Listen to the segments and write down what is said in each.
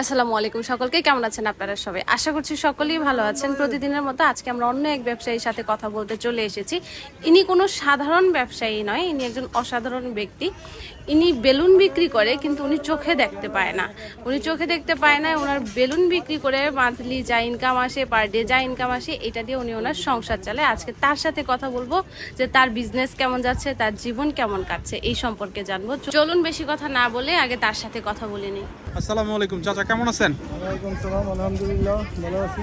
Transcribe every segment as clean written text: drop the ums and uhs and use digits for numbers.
আসসালামু আলাইকুম, সকলকে কেমন আছেন আপনারা সবাই? আশা করছি সকলেই ভালো আছেন। প্রতিদিনের মতো আজকে আমরা অন্য এক ব্যবসায়ীর সাথে কথা বলতে চলে এসেছি। ইনি কোনো সাধারণ ব্যবসায়ী নয়, ইনি একজন অসাধারণ ব্যক্তি। ইনি বেলুন বিক্রি করে, কিন্তু উনি চোখে দেখতে পায় না। ওনার বেলুন বিক্রি করে মান্থলি যা ইনকাম আসে, পার ডে যা ইনকাম আসে, এটা দিয়ে উনি ওনার সংসার চালায়। আজকে তার সাথে কথা বলবো যে তার বিজনেস কেমন যাচ্ছে, তার জীবন কেমন কাটছে, এই সম্পর্কে জানবো। চলুন বেশি কথা না বলে আগে তার সাথে কথা বলে নিই। আসসালামু আলাইকুম চাচা, কেমন আছেন? ওয়ালাইকুম সালাম, আলহামদুলিল্লাহ ভালো আছি।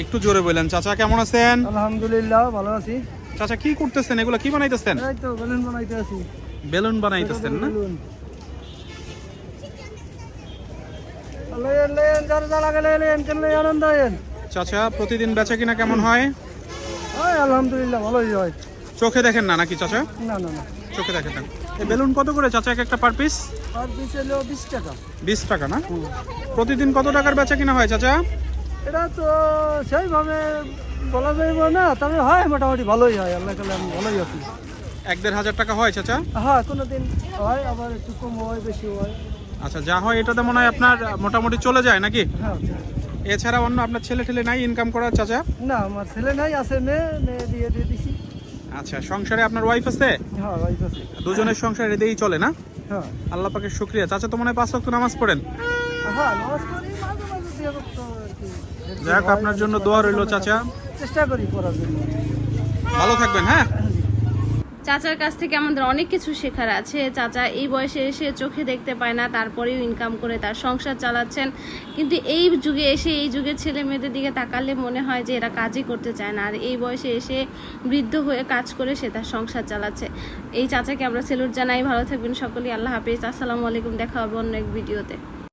একটু জোরে বললেন চাচা, কেমন আছেন? আলহামদুলিল্লাহ ভালো আছি। চাচা কি করতেছেন? এগুলো কি বানাইতেছেন? এই তো বেলুন বানাইতে আছি। বেলুন বানাইতেছেন না? বেলুন লেন লেন যার যা লাগে লেন কেন আনন্দ হয়। চাচা প্রতিদিন বেচা কিনা কেমন হয়? হয় আলহামদুলিল্লাহ ভালোই হয়। চোখে দেখেন না নাকি চাচা? না না না, চোখে দেখেন না। এই বেলুন কত করে চাচা এক একটা পার পিস? আর পিস হলো 20 টাকা। 20 টাকা না? প্রতিদিন কত টাকার বেচা কিনা হয় চাচা? এটা তো সেইভাবে বলা যাইব না, তবে হয় মোটামুটি ভালোই হয়। আল্লাহ তাআলা আমি ভালোই আছি। 1-1.5 টাকা হয় চাচা? হ্যাঁ কোনোদিন হয়, আবার একটু কম হয়, বেশি হয়। আচ্ছা, যা হয় এটাতে মনে হয় আপনার মোটামুটি চলে যায় নাকি? হ্যাঁ, এছাড়া অন্য আপনার ছেলে ঠেলে নাই ইনকাম করার চাচা? না আমার ছেলে নাই, আছে মেয়ে, মেয়ে দিয়ে দিছি। আচ্ছা, সংসারে আপনার ওয়াইফ আছে? হ্যাঁ ওয়াইফ আছে। দুজনের সংসার এতেই চলে না? হ্যাঁ আল্লাহ পাকের শুকরিয়া। চাচা তো মনে হয় 5 ওয়াক্ত নামাজ পড়েন? হ্যাঁ নামাজ পড়ি, মাঝে মাঝে দুই ওয়াক্ত আর কি। যাক, আপনার জন্য দোয়া রইল চাচা। চেষ্টা করি পড়ার জন্য। ভালো থাকবেন। হ্যাঁ, চাচার কাছ থেকে আমাদের অনেক কিছু শেখার আছে। চাচা এই বয়সে এসে চোখে দেখতে পায় না, তারপরেও ইনকাম করে তার সংসার চালাচ্ছেন। কিন্তু এই যুগে এসে, এই যুগের ছেলে মেয়েদের দিকে তাকালে মনে হয় যে এরা কাজই করতে চায় না, আর এই বয়সে এসে বৃদ্ধ হয়ে কাজ করে সে তার সংসার চালাচ্ছে। এই চাচাকে আমরা সেলুট জানাই। ভালো থাকবেন সকলেই। আল্লাহ হাফিজ, আসসালামু আলাইকুম। দেখা হবে অন্য এক ভিডিওতে।